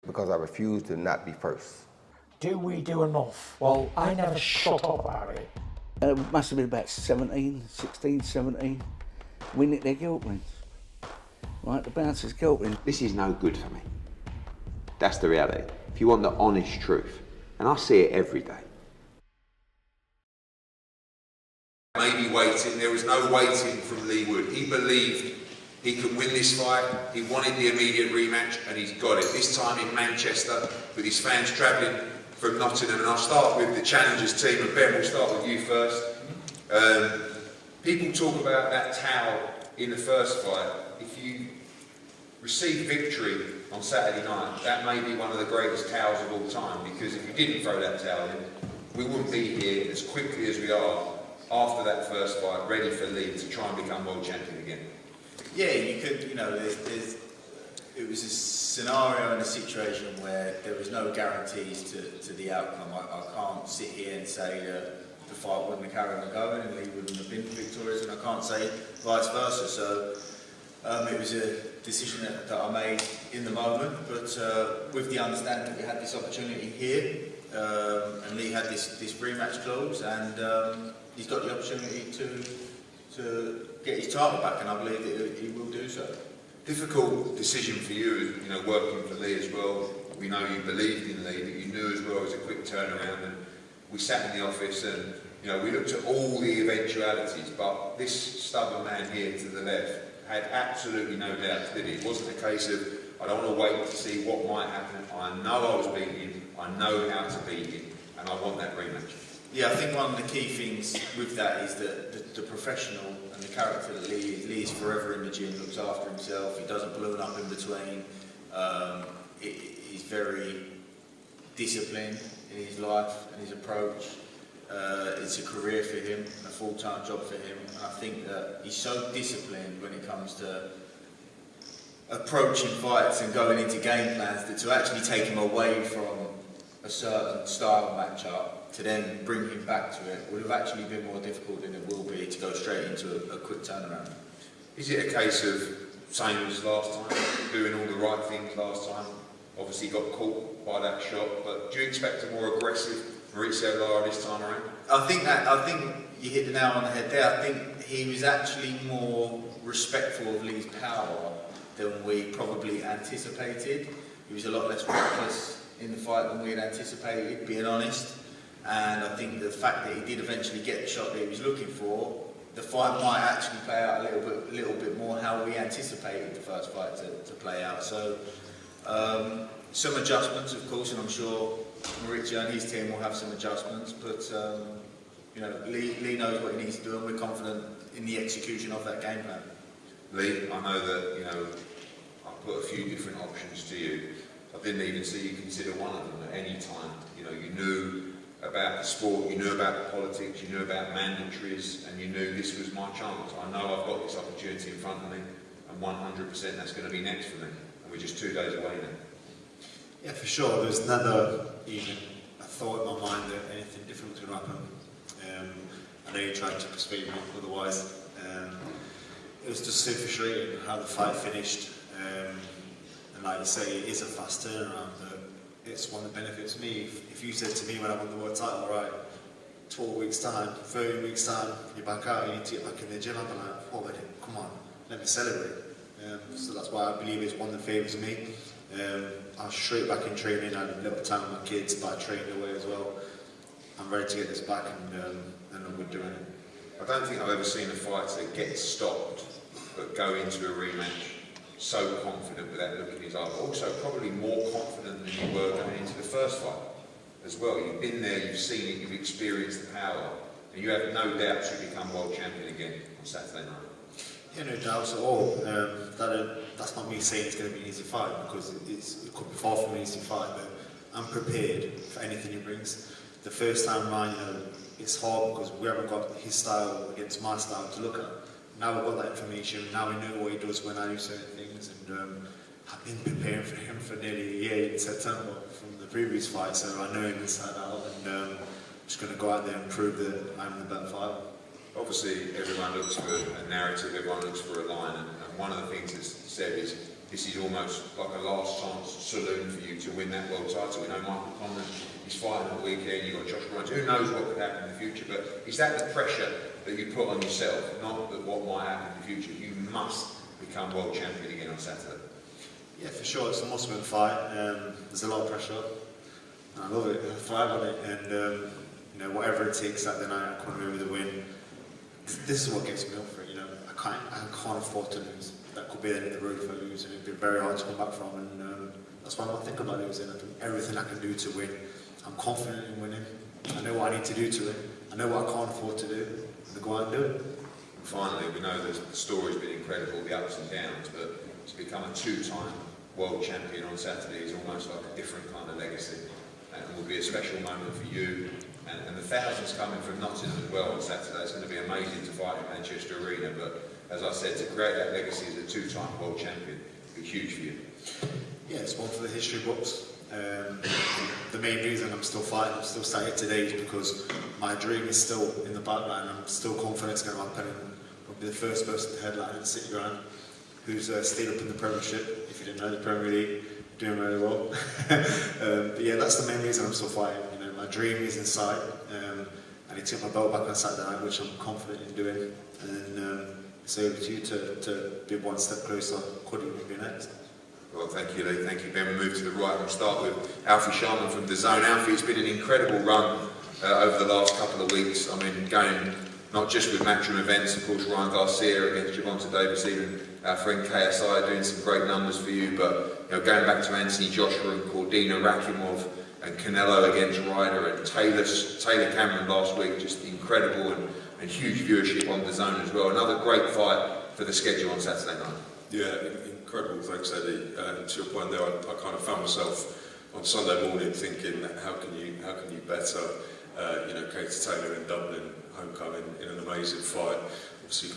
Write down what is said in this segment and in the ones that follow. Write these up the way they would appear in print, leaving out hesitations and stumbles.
because I refuse to not be first. Do we do enough? Well, I never shut up about it. It must have been about 16, 17. We nicked their guilt rings. Right, the bouncer's guilt ring. This is no good for me. That's the reality. If you want the honest truth, and I see it every day. Maybe waiting, there was no waiting from Leigh Wood. He believed he could win this fight, he wanted the immediate rematch, and he's got it. This time in Manchester, with his fans travelling from Nottingham, and I'll start with the challengers team, and Ben, we'll start with you first. People talk about that towel in the first fight. If you receive victory on Saturday night, that may be one of the greatest towels of all time, because if you didn't throw that towel in, we wouldn't be here as quickly as we are after that first fight, ready for Leigh to try and become world champion again. Yeah, you could, you know, it was a scenario and a situation where there was no guarantees to the outcome. I can't sit here and say the fight wouldn't have carried on going and Leigh wouldn't have been victorious, and I can't say vice versa. So it was a decision that I made in the moment, but with the understanding that we had this opportunity here, and Leigh had this rematch clause, and he's got the opportunity to get his title back, and I believe that he will do so. Difficult decision for you, you know, working for Leigh as well. We know you believed in Leigh, but you knew as well it was a quick turnaround, and we sat in the office and, you know, we looked at all the eventualities, but this stubborn man here to the left had absolutely no doubt, did he? It wasn't a case of, I don't want to wait to see what might happen. I know I was beating him, I know how to beat him, and I want that rematch. Yeah, I think one of the key things with that is that the professional and the character that Leigh is. Leigh is forever in the gym, looks after himself, he doesn't balloon up in between. He's very disciplined in his life and his approach. It's a career for him, a full-time job for him. And I think that he's so disciplined when it comes to approaching fights and going into game plans that to actually take him away from a certain style matchup to then bring him back to it would have actually been more difficult than it will be to go straight into a quick turnaround. Is it a case of same as last time, doing all the right things last time? Obviously got caught by that shot, but do you expect a more aggressive Mauricio Lara this time around? I think you hit the nail on the head there. I think he was actually more respectful of Leigh's power than we probably anticipated. He was a lot less reckless in the fight than we had anticipated, being honest. And I think the fact that he did eventually get the shot that he was looking for, the fight might actually play out a little bit more how we anticipated the first fight to play out. So some adjustments, of course, and I'm sure Mauricio and his team will have some adjustments. But you know, Leigh knows what he needs to do, and we're confident in the execution of that game plan. Leigh, I know that, you know, I put a few different options to you. I didn't even see you consider one of them at any time. You know, you knew about the sport, you knew about the politics, you knew about mandatories, and you knew this was my chance. I know I've got this opportunity in front of me, and 100% that's going to be next for me. And we're just 2 days away now. Yeah, for sure. There's never even a thought in my mind that anything different was going to happen. I know you tried to persuade me otherwise. It was just so frustrating how the fight finished. And like you say, it is a fast turnaround, but it's one that benefits me. If you said to me when I won the world title, right, 12 weeks time, 13 weeks time, you're back out, you need to get back in the gym, I'd be like, oh, come on, let me celebrate. So that's why I believe it's one that favours me. I was straight back in training, I had a little time with my kids, but I trained away as well. I'm ready to get this back, and we're doing it. I don't think I've ever seen a fighter get stopped but go into a rematch so confident with that look in his eye, but also probably more confident than you were going into the first fight as well. You've been there, you've seen it, you've experienced the power, and you have no doubt to become world champion again on Saturday night. Yeah, no doubts at all. That's not me saying it's going to be an easy fight, because it could be far from an easy fight, but I'm prepared for anything he brings. The first time around, you know, it's hard because we haven't got his style against my style to look at. Now we've got that information, now we know what he does when I do certain things, and I've been preparing for him for nearly a year in September from the previous fight, so I know him inside out, and I'm just going to go out there and prove that I'm the better fighter. Obviously, everyone looks for a narrative, everyone looks for a line, and one of the things that's said is this is almost like a last chance saloon for you to win that world title. We know Michael Conlan is fighting at the weekend, you've got Josh Ryan, who knows what could happen in the future, but is that the pressure that you put on yourself, not that what might happen in the future? You must become world champion again on Saturday. Yeah, for sure, it's a must-win fight. There's a lot of pressure. I love it, I thrive on it, and you know, whatever it takes Saturday night, I come away with a win. This is what gets me up for it, you know. I can't afford to lose. That could be the end of the road if I lose, and it'd be very hard to come back from, and that's why I don't think about losing. I do everything I can do to win. I'm confident in winning. I know what I need to do to win. I know what I can't afford to do, and I go out and do it. Finally, we know the story's been incredible, the ups and downs, but to become a two-time world champion on Saturday is almost like a different kind of legacy, and will be a special moment for you and the thousands coming from Nottingham as well on Saturday. It's going to be amazing to fight in Manchester Arena, but as I said, to create that legacy as a two-time world champion will be huge for you. Yeah, it's one for the history books. The main reason I'm still fighting, I'm still sat here today, is because my dream is still in the background. I'm still confident it's going to happen, and I'll be the first person to headline at City Ground who's stayed up in the Premiership. If you didn't know, the Premier League, doing really well. But yeah, that's the main reason I'm still fighting. You know, my dream is inside, and I need to get my belt back on Saturday night, which I'm confident in doing. And it's over to you to be one step closer. Could even be next. Well, thank you, Leigh. Thank you, Ben. We'll move to the right. We'll start with Alfie Sharman from DAZN. Alfie, it's been an incredible run over the last couple of weeks. I mean, going not just with matchroom events, of course, Ryan Garcia against Gervonta Davis, even our friend KSI doing some great numbers for you, but you know, going back to Anthony Joshua and Cordina Rakimov and Canelo against Ryder and Taylor Cameron last week, just incredible and huge viewership on DAZN as well. Another great fight for the schedule on Saturday night. Yeah, incredible. Thanks, Eddie. To your point there, I kind of found myself on Sunday morning thinking, how can you better, Katie Taylor in Dublin, homecoming in an amazing fight. Obviously,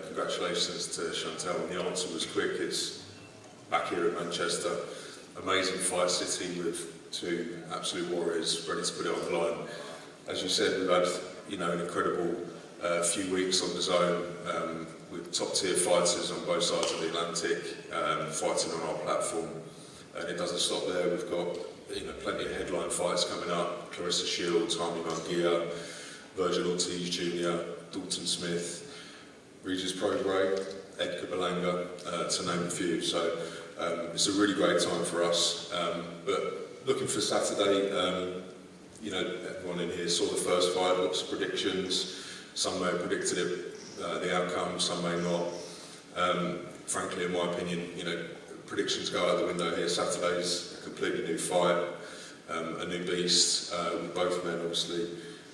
congratulations to Chantel. And the answer was quick. It's back here in Manchester. Amazing fight city with two absolute warriors ready to put it on the line. As you said, we've had an incredible few weeks on DAZN with top tier fighters on both sides of the Atlantic fighting on our platform. And it doesn't stop there. We've got plenty of headline fights coming up. Clarissa Shields, Jaime Munguia, Virgil Ortiz Jr., Dalton Smith, Regis Prograis, Edgar Berlanga, to name a few. So it's a really great time for us. But looking for Saturday, everyone in here saw the first fight, lots of predictions. Some may have predicted it, the outcome, some may not. Frankly, in my opinion, predictions go out the window here. Saturday's a completely new fight, a new beast, with both men obviously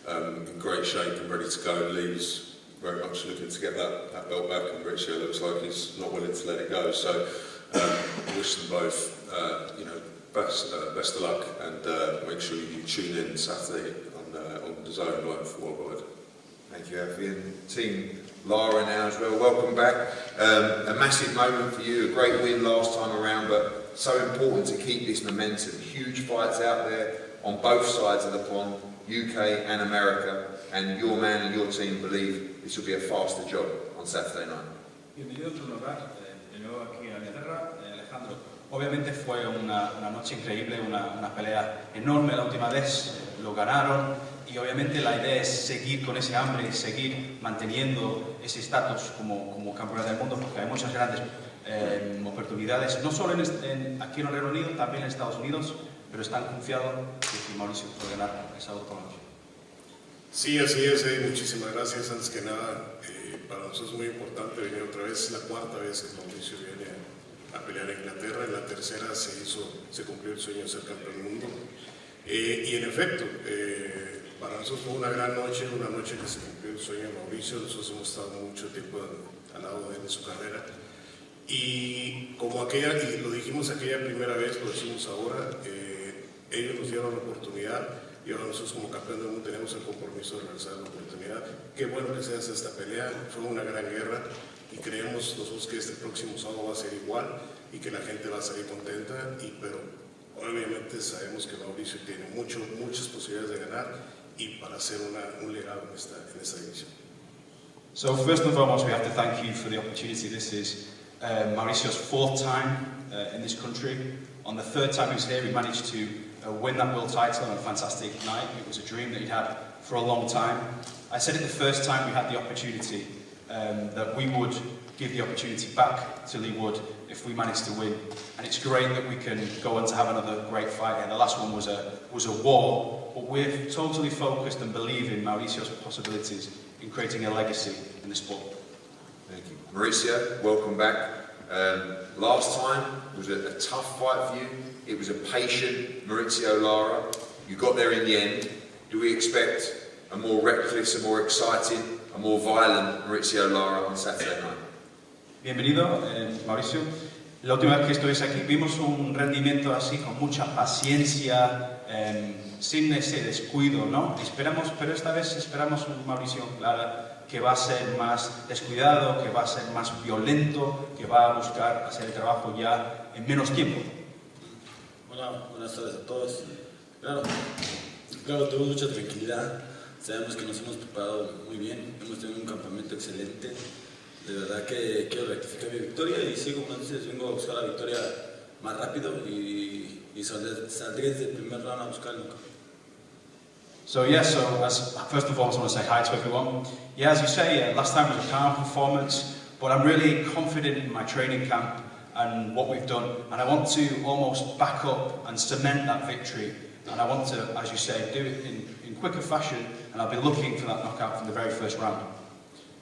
in great shape and ready to go. Leigh's very much looking to get that belt back, and Mauricio looks like he's not willing to let it go. So I wish them both, best of luck, and make sure you tune in Saturday on DAZN Live worldwide. Thank you, Alfie. And Team Lara now as well. Welcome back. A massive moment for you, a great win last time around, but so important to keep this momentum. Huge fights out there on both sides of the pond, UK and America, and your man and your team believe this will be a faster job on Saturday night. Bienvenido a un hogar, de nuevo aquí en Inglaterra, Alejandro. Obviamente fue una noche increíble, una pelea enorme la última vez, lo ganaron y obviamente la idea es seguir con ese hambre y seguir manteniendo ese estatus como campeón del mundo, porque hay muchas grandes oportunidades, no solo aquí en el Reino Unido, también en Estados Unidos, pero están confiados que Mauricio puede ganar esa otra noche. Sí, así es, muchísimas gracias. Antes que nada, para nosotros es muy importante venir otra vez, es la cuarta vez que Mauricio viene a pelear en Inglaterra, en la tercera se cumplió el sueño de ser campeón del mundo. Y en efecto, para nosotros fue una gran noche, una noche que se cumplió el sueño de Mauricio. Nosotros hemos estado mucho tiempo al lado de él en su carrera. Y como y lo dijimos aquella primera vez, lo decimos ahora, ellos nos dieron la oportunidad y ahora nosotros como campeón del mundo tenemos el compromiso de regresar la oportunidad. Qué bueno que se hace esta pelea, fue una gran guerra y creemos nosotros que este próximo sábado va a ser igual y que la gente va a salir contenta, pero obviamente sabemos que Mauricio tiene muchas posibilidades de ganar y para hacer un legado en esta división. So first and foremost, we have to thank you for the opportunity. This is Mauricio's fourth time in this country On the third time he was here, he managed to win that world title on a fantastic night. It was a dream that he'd had for a long time. I said it the first time we had the opportunity that we would give the opportunity back to Leigh Wood if we managed to win. And it's great that we can go on to have another great fight. And the last one was a war, but we're totally focused and believe in Mauricio's possibilities in creating a legacy in the sport. Thank you. Mauricio, welcome back. Last time was a tough fight for you. It was a patient Mauricio Lara. You got there in the end. Do we expect a more reckless, a more exciting, a more violent Mauricio Lara on Saturday night? Bienvenido, Mauricio. La última vez que estuviste aquí vimos un rendimiento así con mucha paciencia, sin ese descuido, ¿no? Esperamos, pero esta vez esperamos un Mauricio Lara que va a ser más descuidado, que va a ser más violento, que va a buscar hacer el trabajo ya en menos tiempo. Hola, buenas tardes a todos. Claro, tenemos mucha tranquilidad. Sabemos que nos hemos preparado muy bien, hemos tenido un campamento excelente. De verdad que quiero rectificar mi victoria y sí, como dices, vengo a buscar la victoria más rápido y saldré desde el primer round a buscar el knockout. So first of all, I just want to say hi to everyone. Yeah, as you say, last time was a calm performance, but I'm really confident in my training camp and what we've done, and I want to almost back up and cement that victory, and I want to, as you say, do it in quicker fashion, and I'll be looking for that knockout from the very first round.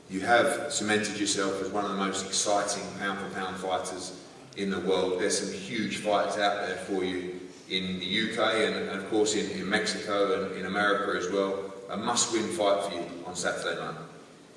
You have cemented yourself as one of the most exciting pound-for-pound fighters in the world. There's some huge fights out there for you in the UK and of course in Mexico and in America as well. A must-win fight for you on Saturday night.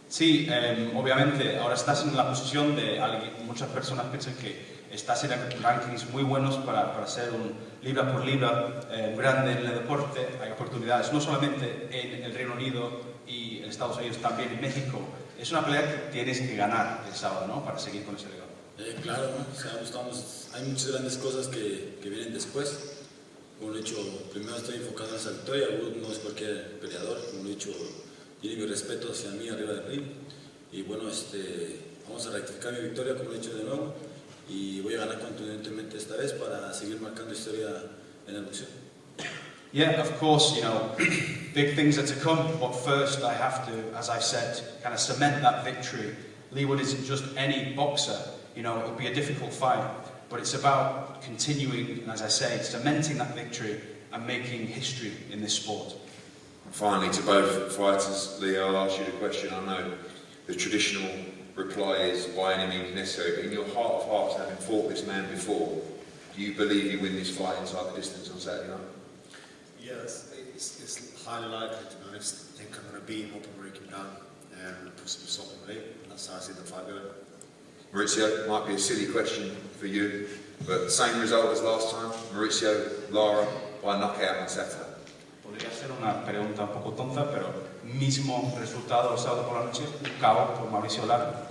Sí, obviamente, ahora estás en la posición de alguien, muchas personas piensan que estás en rankings muy buenos para ser un libra por libra grande en el deporte. Hay oportunidades no solamente en el Reino Unido y en Estados Unidos, también en México. Es una pelea que tienes que ganar el sábado, ¿no? Para seguir con ese legado. Claro, ¿no? Hay muchas grandes cosas que vienen después. Como lo he dicho, primero estoy enfocado en esa victoria. Wood no es cualquier peleador, como lo he dicho, tiene mi respeto hacia mí arriba del ring. Y bueno, vamos a rectificar mi victoria, como lo he dicho de nuevo, y voy a ganar contundentemente esta vez para seguir marcando historia en el boxeo. Yeah, of course, you know, big things are to come, but first I have to, as I've said, kind of cement that victory. Leigh Wood isn't just any boxer, you know, it'll be a difficult fight, but it's about continuing, and as I say, cementing that victory and making history in this sport. Finally, to both fighters, Leigh, I'll ask you the question. I know the traditional reply is by any means necessary, but in your heart of hearts, having fought this man before, do you believe you win this fight inside the distance on Saturday night? Yes, it's highly likely, to be honest. I think I'm going to beat him up and break him down and put some result in the ring. That's how I see the fight going. Mauricio, might be a silly question for you, but same result as last time, Mauricio Lara by knockout on Saturday. Podría ser una pregunta un poco tonta, pero mismo resultado el sábado por la noche, un KO por Mauricio Lara.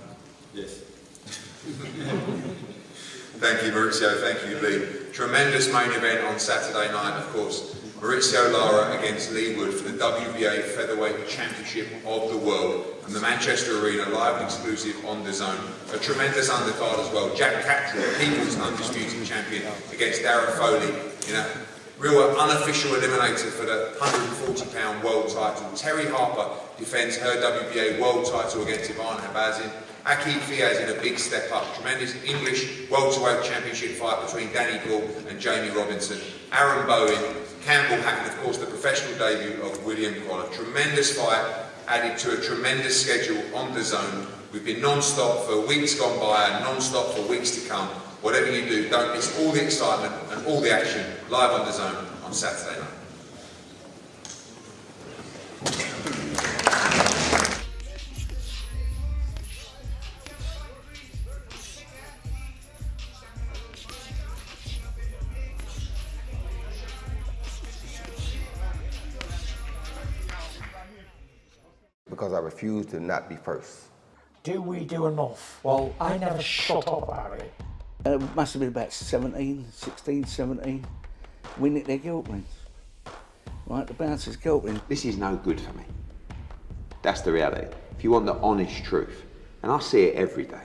Yes. Thank you, Mauricio. Thank you, Leigh. Tremendous main event on Saturday night, of course. Mauricio Lara against Leigh Wood for the WBA Featherweight Championship of the World from the Manchester Arena, live and exclusive on DAZN. A tremendous undercard as well. Jack Cattrall, People's Undisputed Champion, against Darren Foley in a real unofficial eliminator for the 140-pound world title. Terry Harper defends her WBA world title against Ivana Habazin. Aki Fiaz in a big step up. Tremendous English welterweight championship fight between Danny Gall and Jamie Robinson. Aaron Bowen, Campbell Hack, and of course the professional debut of William Collar. Tremendous fight added to a tremendous schedule on DAZN. We've been non-stop for weeks gone by and non-stop for weeks to come. Whatever you do, don't miss all the excitement and all the action live on DAZN on Saturday night. Because I refuse to not be first. Do we do enough? Well, I never shut up about it. It must have been about 16, 17. We nicked their guilt rings. Right, the bouncer's guilt ring. This is no good for me. That's the reality. If you want the honest truth, and I see it every day,